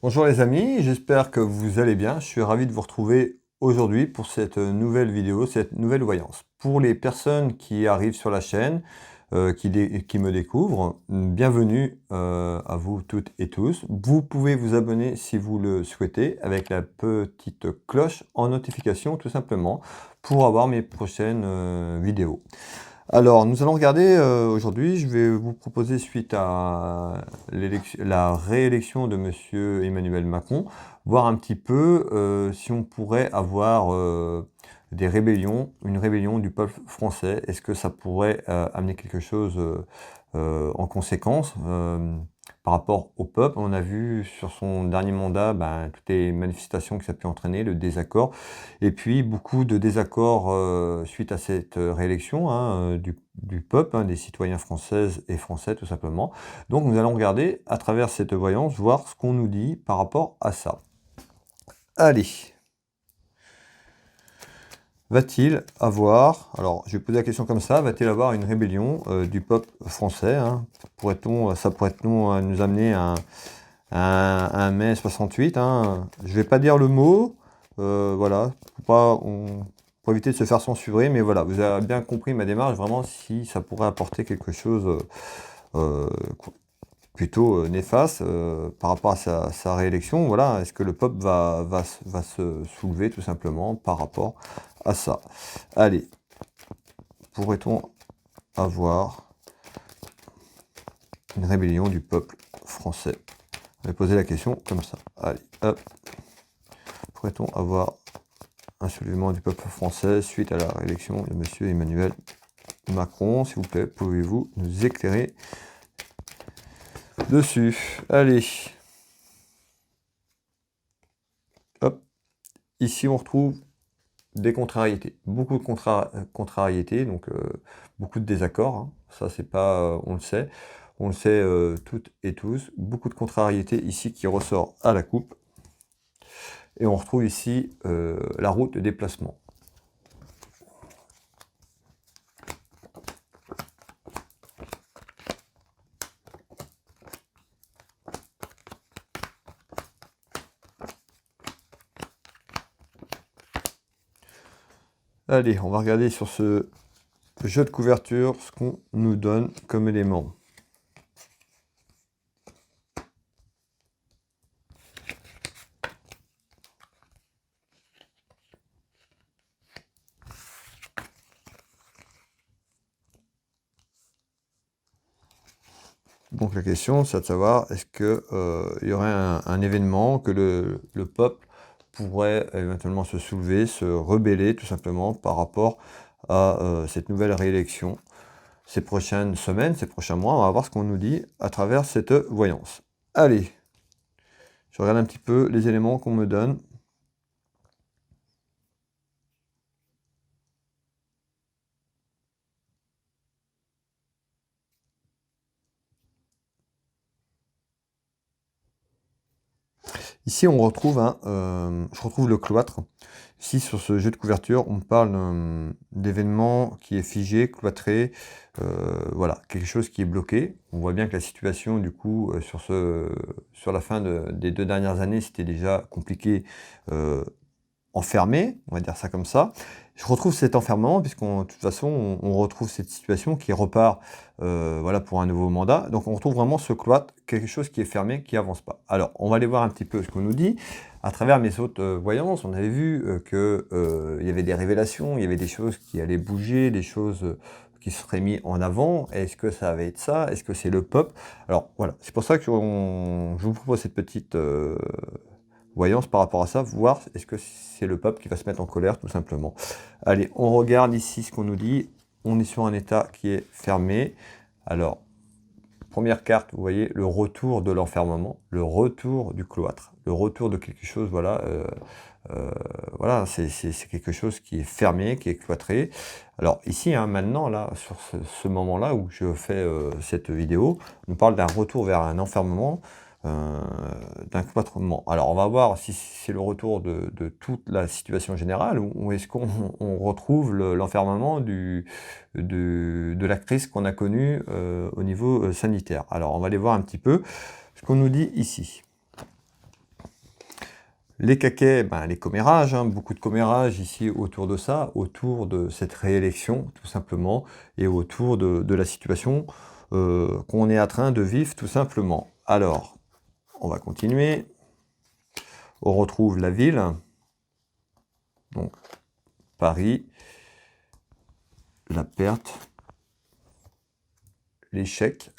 Bonjour les amis, j'espère que vous allez bien. Je suis ravi de vous retrouver aujourd'hui pour cette nouvelle vidéo, cette nouvelle voyance. Pour les personnes qui arrivent sur la chaîne, qui me découvrent, bienvenue à vous toutes et tous. Vous pouvez vous abonner si vous le souhaitez avec la petite cloche en notification tout simplement pour avoir mes prochaines vidéos. Alors, nous allons regarder aujourd'hui, je vais vous proposer suite à la réélection de Monsieur Emmanuel Macron, voir un petit peu si on pourrait avoir des rébellions, une rébellion du peuple français. Est-ce que ça pourrait amener quelque chose en conséquence par rapport au peuple? On a vu sur son dernier mandat toutes les manifestations que ça a pu entraîner, le désaccord. Et puis beaucoup de désaccords suite à cette réélection du peuple, des citoyens françaises et français tout simplement. Donc nous allons regarder à travers cette voyance, voir ce qu'on nous dit par rapport à ça. Allez, va-t-il avoir, alors je vais poser la question comme ça, va-t-il avoir une rébellion du peuple français ça pourrait nous amener à un mai 68 Je vais pas dire le mot, voilà, pour éviter de se faire censurer, mais voilà, vous avez bien compris ma démarche, vraiment, si ça pourrait apporter quelque chose euh, plutôt néfaste par rapport à sa réélection, voilà, est-ce que le peuple va se soulever tout simplement par rapport à ça? Allez, pourrait-on avoir une rébellion du peuple français? Je vais poser la question comme ça. Allez, hop. Pourrait-on avoir un soulèvement du peuple français suite à la réélection de M. Emmanuel Macron? S'il vous plaît, pouvez-vous nous éclairer dessus? Allez. Hop. Ici, on retrouve des contrariétés. Beaucoup de contrariétés, donc beaucoup de désaccords. Ça, c'est pas... on le sait. On le sait toutes et tous. Beaucoup de contrariétés ici qui ressort à la coupe. Et on retrouve ici la route de déplacement. Allez, on va regarder sur ce jeu de couverture ce qu'on nous donne comme élément. Donc la question, c'est de savoir, est-ce qu'il y aurait un événement que le peuple pourrait éventuellement se soulever, se rebeller tout simplement par rapport à cette nouvelle réélection. Ces prochaines semaines, ces prochains mois, on va voir ce qu'on nous dit à travers cette voyance. Allez, je regarde un petit peu les éléments qu'on me donne. Ici, on retrouve je retrouve le cloître. Ici, sur ce jeu de couverture, on parle d'événements qui est figé, cloîtré, voilà, quelque chose qui est bloqué. On voit bien que la situation, du coup, sur la fin des 2 dernières années, c'était déjà compliqué, enfermé, on va dire ça comme ça. Je retrouve cet enfermement puisqu'on de toute façon, on retrouve cette situation qui repart, voilà, pour un nouveau mandat. Donc on retrouve vraiment ce cloître, quelque chose qui est fermé, qui avance pas. Alors, on va aller voir un petit peu ce qu'on nous dit. À travers mes autres voyances, on avait vu il y avait des révélations, il y avait des choses qui allaient bouger, des choses qui seraient mises en avant. Est-ce que ça va être ça? Est-ce que c'est le peuple? Alors voilà, c'est pour ça que je vous propose cette petite voyance par rapport à ça, voir est-ce que c'est le peuple qui va se mettre en colère tout simplement. Allez, on regarde ici ce qu'on nous dit. On est sur un état qui est fermé. Alors, première carte, vous voyez le retour de l'enfermement, le retour du cloître, le retour de quelque chose, voilà, voilà, c'est quelque chose qui est fermé, qui est cloîtré. Alors ici, maintenant, là, sur ce moment-là où je fais cette vidéo, on parle d'un retour vers un enfermement, d'un cloîtrement. Alors on va voir si c'est le retour de toute la situation générale ou est-ce qu'on retrouve l'enfermement de la crise qu'on a connue au niveau sanitaire. Alors on va aller voir un petit peu ce qu'on nous dit ici. Les caquets, ben, les commérages, hein, beaucoup de commérages ici autour de ça, autour de cette réélection, tout simplement, et autour de la situation qu'on est en train de vivre, tout simplement. Alors, on va continuer. On retrouve la ville, donc Paris, la perte, l'échec,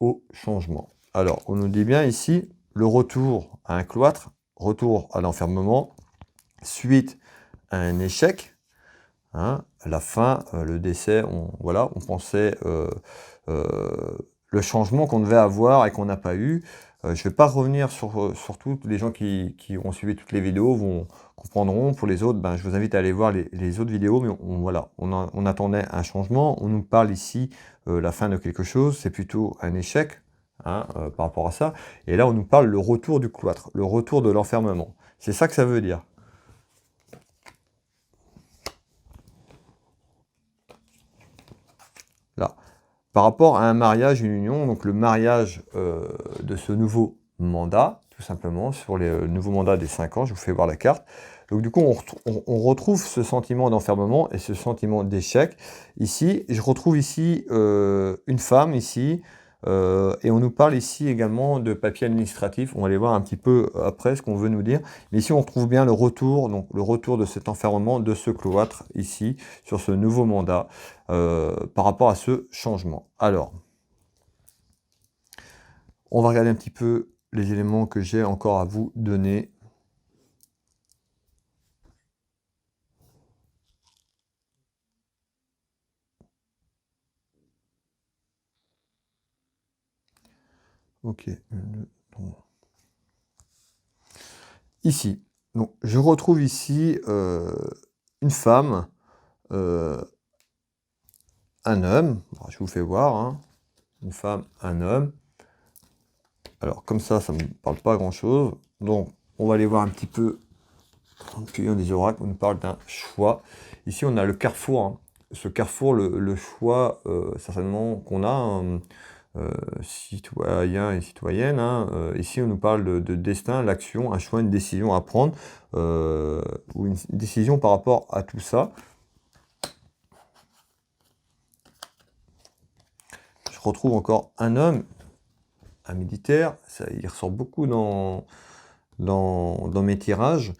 au changement. Alors, on nous dit bien ici, le retour à un cloître, retour à l'enfermement, suite à un échec, hein, la fin, le décès, voilà, on pensait le changement qu'on devait avoir et qu'on n'a pas eu. Je ne vais pas revenir sur tout, les gens qui ont suivi toutes les vidéos comprendront. Pour les autres, ben, je vous invite à aller voir les autres vidéos, mais voilà, on attendait un changement. On nous parle ici la fin de quelque chose, c'est plutôt un échec, hein, par rapport à ça. Et là, on nous parle le retour du cloître, le retour de l'enfermement. C'est ça que ça veut dire. Là. Par rapport à un mariage, une union, donc le mariage de ce nouveau mandat, tout simplement, sur les nouveaux mandats des 5 ans, je vous fais voir la carte. Donc du coup, on retrouve ce sentiment d'enfermement et ce sentiment d'échec. Ici, je retrouve ici une femme, ici, et on nous parle ici également de papier administratif. On va aller voir un petit peu après ce qu'on veut nous dire. Mais ici, on retrouve bien le retour, donc le retour de cet enfermement, de ce cloître, ici, sur ce nouveau mandat, par rapport à ce changement. Alors, on va regarder un petit peu les éléments que j'ai encore à vous donner. Ok. Ici, donc, je retrouve ici une femme, un homme. Alors, je vous fais voir, hein. Une femme, un homme. Alors, comme ça ne me parle pas grand-chose. Donc, on va aller voir un petit peu en cueillant des oracles. On nous parle d'un choix. Ici, on a le carrefour, hein. Ce carrefour, le choix, certainement, qu'on a, hein, citoyens et citoyennes, hein. Ici, on nous parle de destin, l'action, un choix, une décision à prendre, ou une décision par rapport à tout ça. Je retrouve encore un homme, un militaire, ça, il ressort beaucoup dans mes tirages.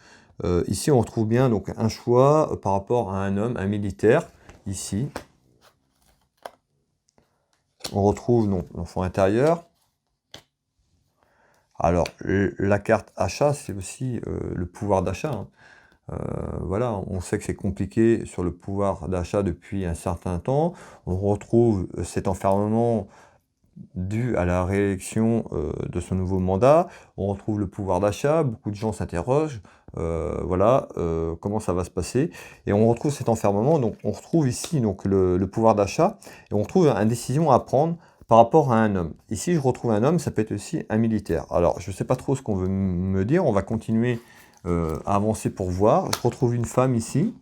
Ici, on retrouve bien donc un choix par rapport à un homme, un militaire, ici. On retrouve donc l'enfant intérieur. Alors, la carte achat, c'est aussi le pouvoir d'achat, hein. Voilà, on sait que c'est compliqué sur le pouvoir d'achat depuis un certain temps. On retrouve cet enfermement dû à la réélection de son nouveau mandat. On retrouve le pouvoir d'achat, beaucoup de gens s'interrogent, voilà, comment ça va se passer. Et on retrouve cet enfermement, donc on retrouve ici donc, le pouvoir d'achat, et on retrouve une décision à prendre par rapport à un homme. Ici, je retrouve un homme, ça peut être aussi un militaire. Alors, je ne sais pas trop ce qu'on veut me dire, on va continuer à avancer pour voir. Je retrouve une femme ici.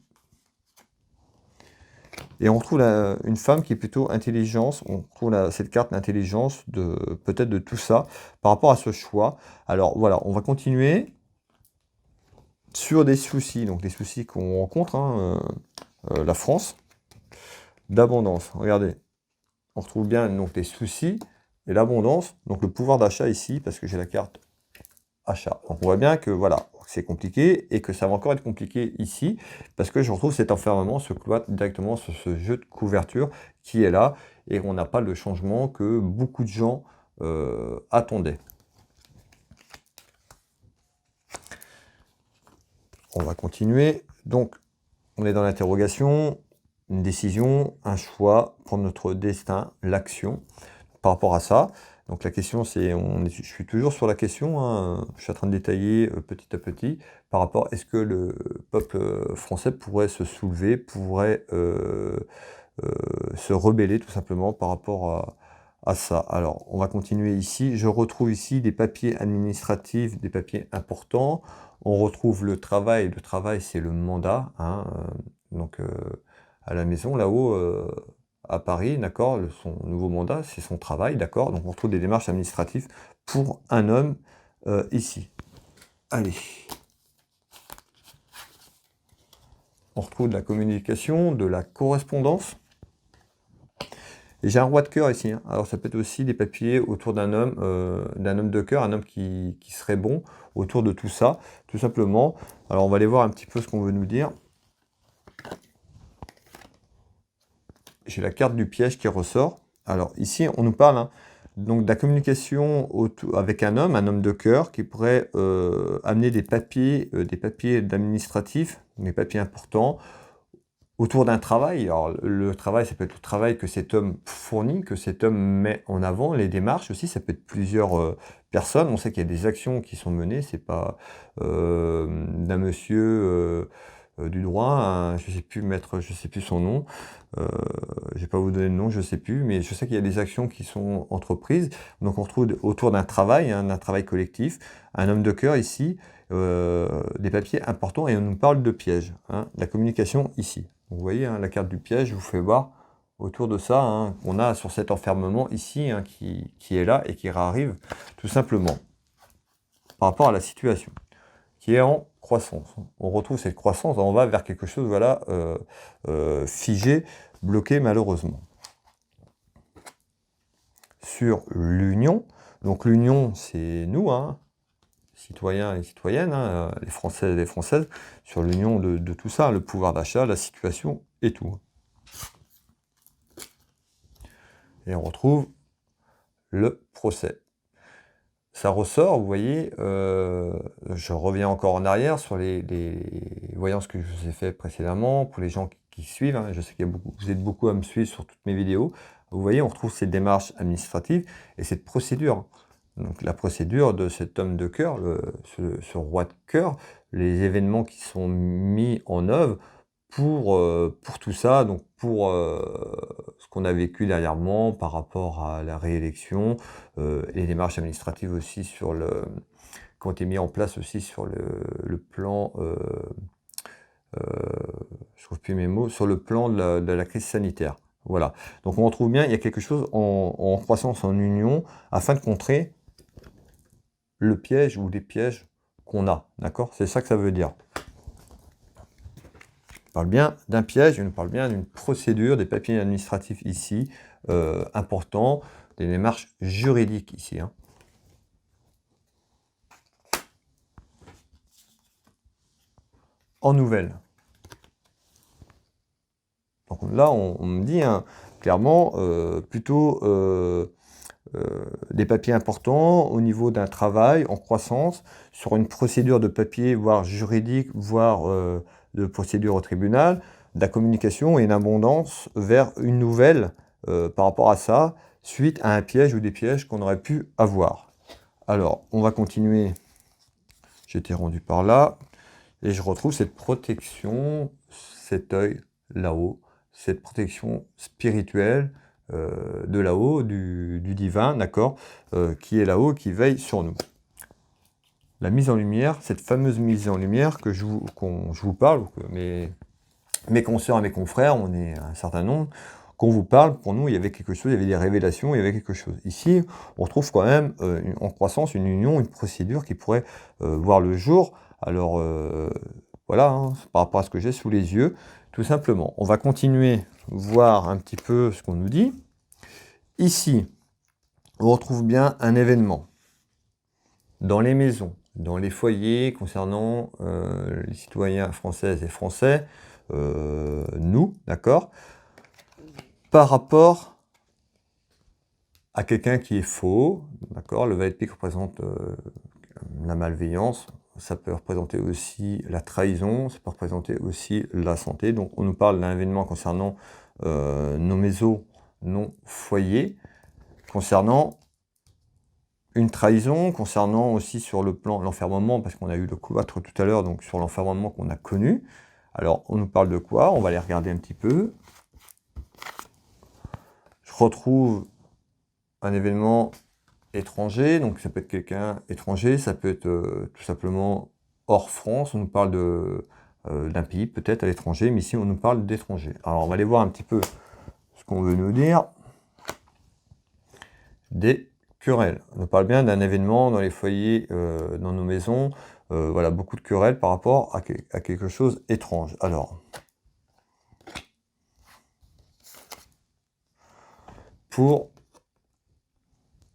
Et on retrouve une femme qui est plutôt intelligence. On retrouve cette carte d'intelligence, peut-être de tout ça, par rapport à ce choix. Alors voilà, on va continuer sur des soucis. Donc les soucis qu'on rencontre, hein, la France, d'abondance. Regardez, on retrouve bien donc les soucis et l'abondance. Donc le pouvoir d'achat ici, parce que j'ai la carte achat. Donc on voit bien que voilà, c'est compliqué et que ça va encore être compliqué ici parce que je retrouve cet enfermement, ce cloître directement sur ce jeu de couverture qui est là et on n'a pas le changement que beaucoup de gens attendaient. On va continuer. Donc on est dans l'interrogation, une décision, un choix, prendre notre destin, l'action par rapport à ça. Donc la question c'est, je suis toujours sur la question, hein, je suis en train de détailler petit à petit par rapport, est-ce que le peuple français pourrait se soulever, pourrait se rebeller tout simplement par rapport à ça. Alors on va continuer ici, je retrouve ici des papiers administratifs, des papiers importants, on retrouve le travail c'est le mandat, hein, donc à la maison là-haut, à Paris, d'accord, son nouveau mandat, c'est son travail, d'accord. Donc on retrouve des démarches administratives pour un homme ici. Allez. On retrouve de la communication, de la correspondance. Et j'ai un roi de cœur ici, hein. Alors ça peut être aussi des papiers autour d'un homme de cœur, un homme qui serait bon, autour de tout ça, tout simplement. Alors on va aller voir un petit peu ce qu'on veut nous dire. J'ai la carte du piège qui ressort. Alors ici, on nous parle donc de la communication avec un homme de cœur, qui pourrait amener des papiers administratifs, des papiers importants, autour d'un travail. Alors le travail, ça peut être le travail que cet homme fournit, que cet homme met en avant, les démarches aussi, ça peut être plusieurs personnes. On sait qu'il y a des actions qui sont menées, c'est pas d'un monsieur du droit, je sais plus maître, je sais plus son nom, je vais pas vous donner le nom, je sais plus, mais je sais qu'il y a des actions qui sont entreprises. Donc on retrouve autour d'un travail, d'un travail collectif, un homme de cœur ici, des papiers importants, et on nous parle de piège, la communication ici. Donc, vous voyez, la carte du piège, je vous fais voir autour de ça, qu'on a sur cet enfermement ici, qui est là et qui arrive tout simplement par rapport à la situation, qui est en croissance. On retrouve cette croissance, on va vers quelque chose, voilà, figé, bloqué malheureusement. Sur l'union, donc l'union, c'est nous, citoyens et citoyennes, les Français et les Françaises, sur l'union de tout ça, le pouvoir d'achat, la situation et tout. Et on retrouve le procès. Ça ressort, vous voyez, je reviens encore en arrière sur les voyances que je vous ai fait précédemment, pour les gens qui suivent, je sais qu'il y a vous êtes beaucoup à me suivre sur toutes mes vidéos. Vous voyez, on retrouve cette démarche administrative et cette procédure. Donc la procédure de cet homme de cœur, ce roi de cœur, les événements qui sont mis en œuvre pour tout ça, donc pour ce qu'on a vécu dernièrement par rapport à la réélection, les démarches administratives aussi qui ont été mis en place aussi sur le plan, je trouve plus mes mots, sur le plan de la crise sanitaire. Voilà. Donc on retrouve bien, il y a quelque chose en croissance, en union, afin de contrer le piège ou les pièges qu'on a, d'accord? C'est ça que ça veut dire. On parle bien d'un piège, on parle bien d'une procédure, des papiers administratifs ici, importants, des démarches juridiques ici. En nouvelle. Donc là, on me dit clairement plutôt des papiers importants au niveau d'un travail en croissance, sur une procédure de papier, voire juridique, voire de procédure au tribunal, de la communication et une abondance vers une nouvelle par rapport à ça, suite à un piège ou des pièges qu'on aurait pu avoir. Alors, on va continuer. J'étais rendu par là, et je retrouve cette protection, cet œil là-haut, cette protection spirituelle, de là-haut, du divin, d'accord, qui est là-haut, qui veille sur nous. La mise en lumière, cette fameuse mise en lumière que je vous parle, que mes consoeurs et mes confrères, on est un certain nombre, qu'on vous parle, pour nous, il y avait quelque chose, il y avait des révélations, il y avait quelque chose. Ici, on retrouve quand même en croissance, une union, une procédure qui pourrait voir le jour. Alors, voilà, par rapport à ce que j'ai sous les yeux, tout simplement. On va continuer voir un petit peu ce qu'on nous dit. Ici, on retrouve bien un événement dans les maisons, dans les foyers concernant les citoyens françaises et français, nous, d'accord, par rapport à quelqu'un qui est faux, d'accord, le valet de pique représente la malveillance, ça peut représenter aussi la trahison, ça peut représenter aussi la santé. Donc on nous parle d'un événement concernant nos maisons, nos foyers, concernant une trahison, concernant aussi sur le plan l'enfermement, parce qu'on a eu le cloître tout à l'heure, donc sur l'enfermement qu'on a connu. Alors on nous parle de quoi? On va aller regarder un petit peu. Je retrouve un événement étranger, donc ça peut être quelqu'un étranger, ça peut être tout simplement hors France, on nous parle d'un pays peut-être à l'étranger, mais ici on nous parle d'étranger. Alors on va aller voir un petit peu ce qu'on veut nous dire. Des querelles. On parle bien d'un événement dans les foyers, dans nos maisons. Voilà, beaucoup de querelles par rapport à quelque chose d'étrange. Alors, pour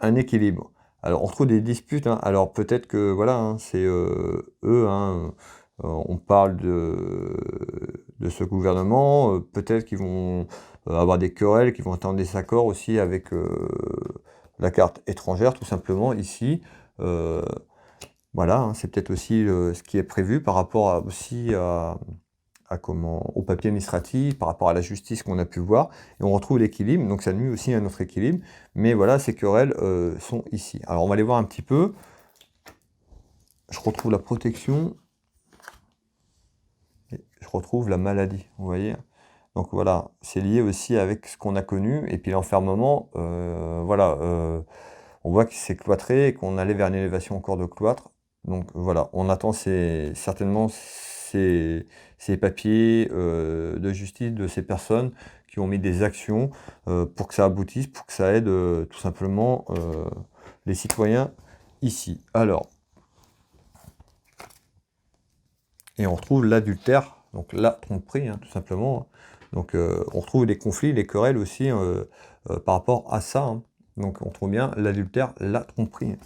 un équilibre. Alors, on retrouve des disputes, hein. Alors, peut-être que, voilà, hein, c'est eux, hein, on parle de ce gouvernement, peut-être qu'ils vont avoir des querelles, qu'ils vont être en désaccord aussi avec la carte étrangère, tout simplement, ici. Voilà, hein, c'est peut-être aussi ce qui est prévu par rapport aussi au papier administratif, par rapport à la justice qu'on a pu voir, et on retrouve l'équilibre, donc ça nuit aussi à notre équilibre, mais voilà, ces querelles sont ici. Alors on va aller voir un petit peu, je retrouve la protection, et je retrouve la maladie, vous voyez. Donc voilà, c'est lié aussi avec ce qu'on a connu, et puis l'enfermement, voilà, on voit que c'est cloîtré, et qu'on allait vers une élévation encore de cloître, donc voilà, on attend certainement ces papiers de justice de ces personnes qui ont mis des actions pour que ça aboutisse, pour que ça aide tout simplement les citoyens ici. Alors, et on retrouve l'adultère, donc la tromperie, hein, tout simplement. Donc on retrouve les conflits, les querelles aussi par rapport à ça, hein. Donc on trouve bien l'adultère, la tromperie.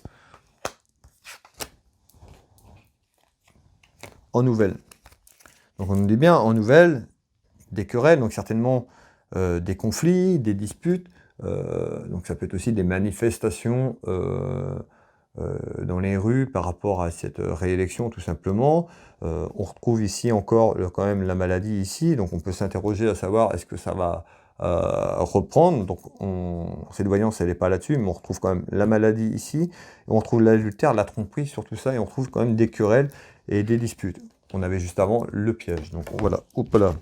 En nouvelle. Donc on nous dit bien en nouvelle, des querelles, donc certainement des conflits, des disputes, donc ça peut être aussi des manifestations dans les rues par rapport à cette réélection tout simplement. On retrouve ici encore quand même la maladie ici, donc on peut s'interroger à savoir est-ce que ça va reprendre. Donc cette voyance elle n'est pas là-dessus, mais on retrouve quand même la maladie ici, et on retrouve l'adultère, la tromperie sur tout ça, et on trouve quand même des querelles et des disputes. On avait juste avant le piège, donc voilà, hop là.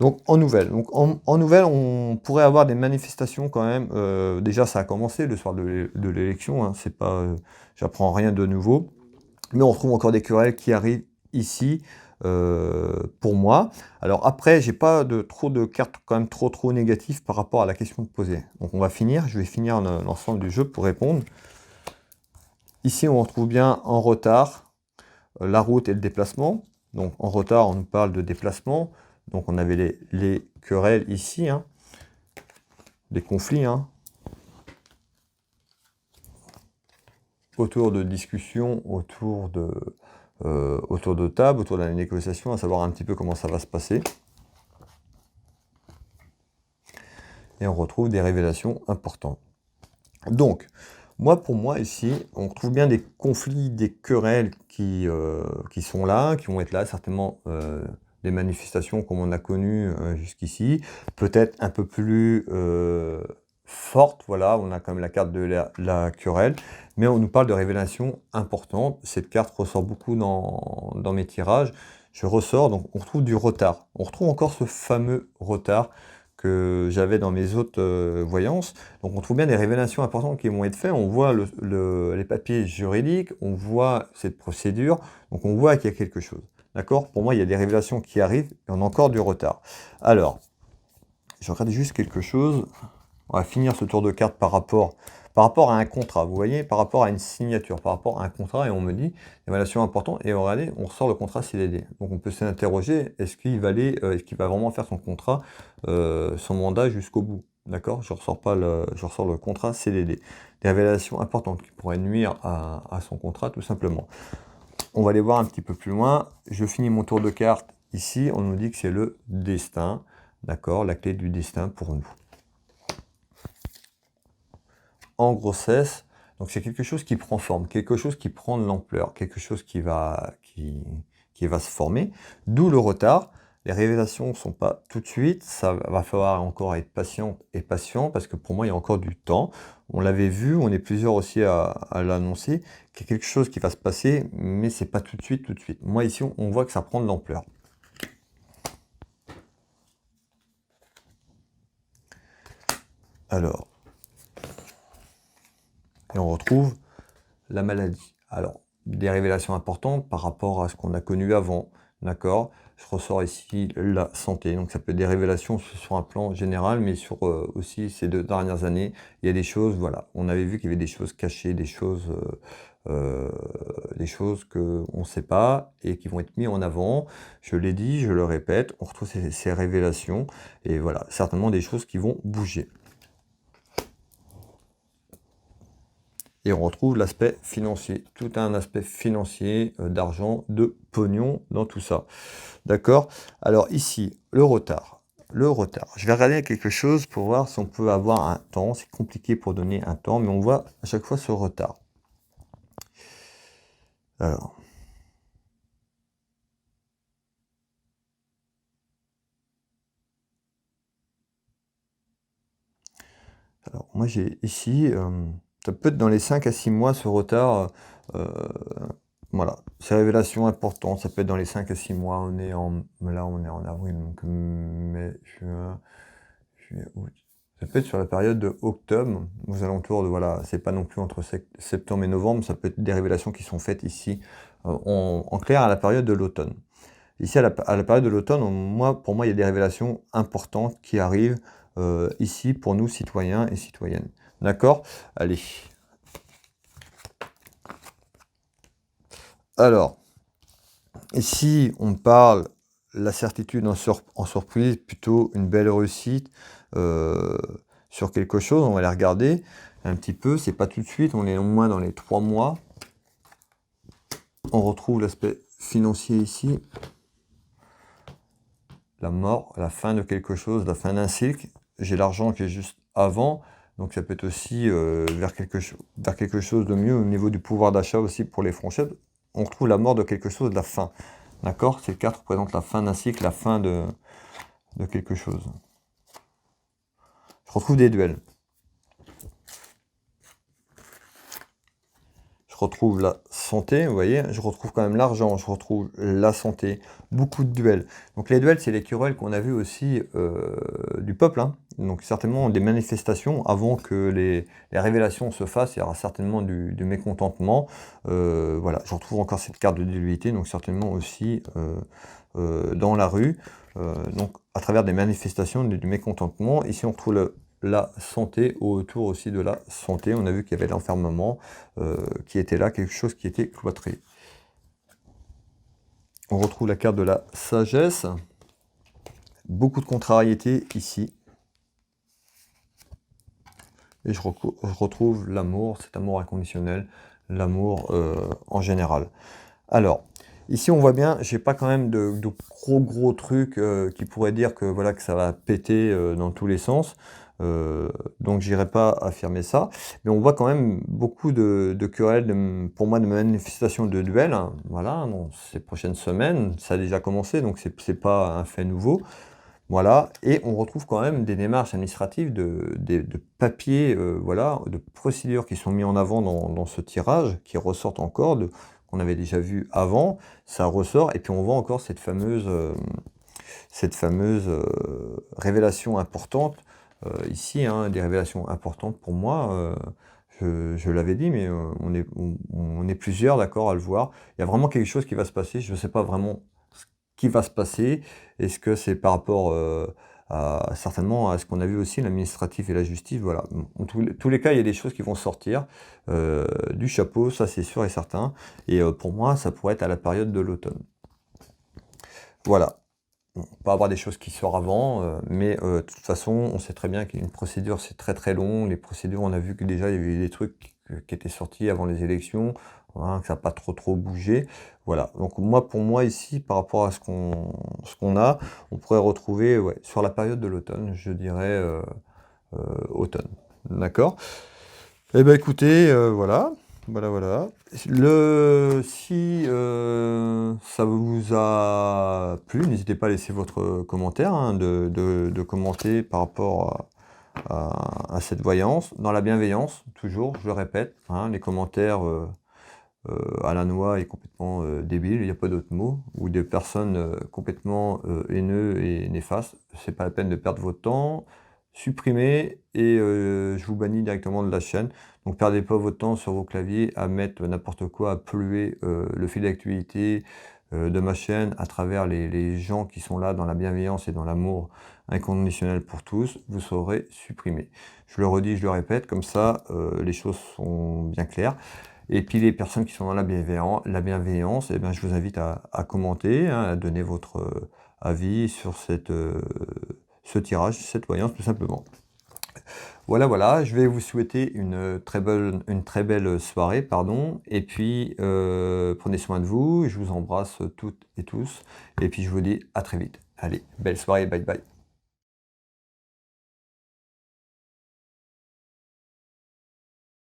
Donc en nouvelle, on pourrait avoir des manifestations quand même. Déjà, ça a commencé le soir de l'élection, hein, c'est pas, j'apprends rien de nouveau. Mais on retrouve encore des querelles qui arrivent ici pour moi. Alors après, j'ai pas trop de cartes quand même trop négatives par rapport à la question posée. Donc on va finir. Je vais finir l'ensemble du jeu pour répondre. Ici, on retrouve bien en retard la route et le déplacement. Donc en retard, on nous parle de déplacement. Donc on avait les querelles ici, hein, des conflits, hein, autour de discussions, autour de table, autour de la négociation, à savoir un petit peu comment ça va se passer. Et on retrouve des révélations importantes. Donc, pour moi ici, on retrouve bien des conflits, des querelles qui sont là, qui vont être là, certainement des manifestations comme on a connu jusqu'ici, peut-être un peu plus fortes, voilà, on a quand même la carte de la querelle, mais on nous parle de révélations importantes. Cette carte ressort beaucoup dans mes tirages, je ressors, donc on retrouve du retard, on retrouve encore ce fameux retard que j'avais dans mes autres voyances. Donc on trouve bien des révélations importantes qui vont être faites, on voit les papiers juridiques, on voit cette procédure, donc on voit qu'il y a quelque chose. D'accord? Pour moi, il y a des révélations qui arrivent et on a encore du retard. Alors, je regarde juste quelque chose. On va finir ce tour de carte par rapport à un contrat, vous voyez, par rapport à une signature, par rapport à un contrat, et on me dit, évaluation importante, et regardez, on ressort le contrat CDD. Donc on peut s'interroger, est-ce qu'il va vraiment faire son contrat, son mandat jusqu'au bout, d'accord? Je ressors le contrat CDD. Des révélations importantes qui pourraient nuire à son contrat, tout simplement. On va aller voir un petit peu plus loin. Je finis mon tour de carte ici, on nous dit que c'est le destin, d'accord? La clé du destin pour nous. En grossesse, donc c'est quelque chose qui prend forme, quelque chose qui prend de l'ampleur, quelque chose qui va se former, d'où le retard. Les révélations ne sont pas tout de suite, ça va falloir encore être patient et patient, parce que pour moi il y a encore du temps. On l'avait vu, on est plusieurs aussi à l'annoncer, qu'il y a quelque chose qui va se passer, mais c'est pas tout de suite, Moi ici, on voit que ça prend de l'ampleur. Alors, et on retrouve la maladie. Alors, des révélations importantes par rapport à ce qu'on a connu avant. d'accord? Je ressors ici la santé, donc ça peut être des révélations sur un plan général, mais sur, aussi ces 2 dernières années, il y a des choses, voilà, on avait vu qu'il y avait des choses cachées, des choses qu'on ne sait pas et qui vont être mis en avant. Je l'ai dit, je le répète, on retrouve ces révélations et voilà, certainement des choses qui vont bouger. Et on retrouve l'aspect financier. Tout a un aspect financier, d'argent, de pognon dans tout ça. D'accord? Alors ici, le retard. Le retard. Je vais regarder quelque chose pour voir si on peut avoir un temps. C'est compliqué pour donner un temps, mais on voit à chaque fois ce retard. Alors, moi j'ai ici, ça peut être dans les 5 à 6 mois ce retard. Voilà, ces révélations importantes, ça peut être dans les 5 à 6 mois. Là, on est en avril, donc mai, juin, juillet, août. Ça peut être sur la période de octobre, aux alentours de, voilà, c'est pas non plus entre septembre et novembre, ça peut être des révélations qui sont faites ici, en clair, à la période de l'automne. Ici, à la période de l'automne, pour moi, il y a des révélations importantes qui arrivent ici pour nous, citoyens et citoyennes. D'accord? Allez. Alors, ici, on parle la certitude en surprise, plutôt une belle réussite sur quelque chose. On va les regarder un petit peu. C'est pas tout de suite, on est au moins dans les 3 mois. On retrouve l'aspect financier ici. La mort, la fin de quelque chose, la fin d'un cycle. J'ai l'argent qui est juste avant. Donc ça peut être aussi vers quelque chose de mieux au niveau du pouvoir d'achat aussi pour les franchises. On retrouve la mort de quelque chose, de la fin. D'accord? Ces cartes représentent la fin d'un cycle, la fin de quelque chose. Je retrouve des duels. Je retrouve la santé, vous voyez, je retrouve quand même l'argent, je retrouve la santé, beaucoup de duels. Donc les duels, c'est les querelles qu'on a vues aussi du peuple, hein. Donc certainement des manifestations avant que les révélations se fassent, il y aura certainement du mécontentement. Voilà, je retrouve encore cette carte de dualité, donc certainement aussi dans la rue, donc à travers des manifestations, du mécontentement. Ici on retrouve la santé, autour aussi de la santé. On a vu qu'il y avait l'enfermement qui était là, quelque chose qui était cloîtré. On retrouve la carte de la sagesse. Beaucoup de contrariétés ici. Et je retrouve l'amour, cet amour inconditionnel, l'amour en général. Alors, ici on voit bien, j'ai pas quand même de gros trucs qui pourraient dire que voilà que ça va péter dans tous les sens. Donc j'irai pas affirmer ça. Mais on voit quand même beaucoup de querelles, pour moi de manifestations de duels, hein, voilà, dans ces prochaines semaines. Ça a déjà commencé, donc c'est pas un fait nouveau. Voilà, et on retrouve quand même des démarches administratives, de papiers, voilà, de procédures qui sont mis en avant dans ce tirage, qui ressortent encore, qu'on avait déjà vu avant, ça ressort, et puis on voit encore cette fameuse révélation importante, ici, hein, des révélations importantes pour moi, je l'avais dit, mais on est plusieurs d'accord à le voir. Il y a vraiment quelque chose qui va se passer, je ne sais pas vraiment qui va se passer. Est-ce que c'est par rapport certainement à ce qu'on a vu aussi, l'administratif et la justice, voilà. En tous les cas, il y a des choses qui vont sortir du chapeau, ça c'est sûr et certain. Et pour moi, ça pourrait être à la période de l'automne. Voilà. On peut avoir des choses qui sortent avant, mais de toute façon, on sait très bien qu'une procédure, c'est très long. Les procédures, on a vu que déjà, il y avait eu des trucs qui étaient sortis avant les élections, hein, que ça n'a pas trop bougé. Voilà. Donc pour moi ici, par rapport à ce qu'on a, on pourrait retrouver sur la période de l'automne, je dirais automne. D'accord? Eh ben écoutez, voilà. Voilà. Si ça vous a plu, n'hésitez pas à laisser votre commentaire, hein, de commenter par rapport à cette voyance, dans la bienveillance, toujours, je le répète, hein, les commentaires à la noix est complètement débile, il n'y a pas d'autre mot, ou des personnes complètement haineux et néfastes, c'est pas la peine de perdre votre temps, supprimez et je vous bannis directement de la chaîne. Donc perdez pas votre temps sur vos claviers à mettre n'importe quoi, à polluer le fil d'actualité, de ma chaîne à travers les gens qui sont là dans la bienveillance et dans l'amour inconditionnel pour tous, vous serez supprimé. Je le redis, je le répète, comme ça, les choses sont bien claires. Et puis les personnes qui sont dans la bienveillance, eh ben, je vous invite à commenter, hein, à donner votre avis sur ce tirage, cette voyance, tout simplement. Voilà, voilà, je vais vous souhaiter une très belle soirée, pardon, et puis prenez soin de vous, je vous embrasse toutes et tous, et puis je vous dis à très vite. Allez, belle soirée, bye bye.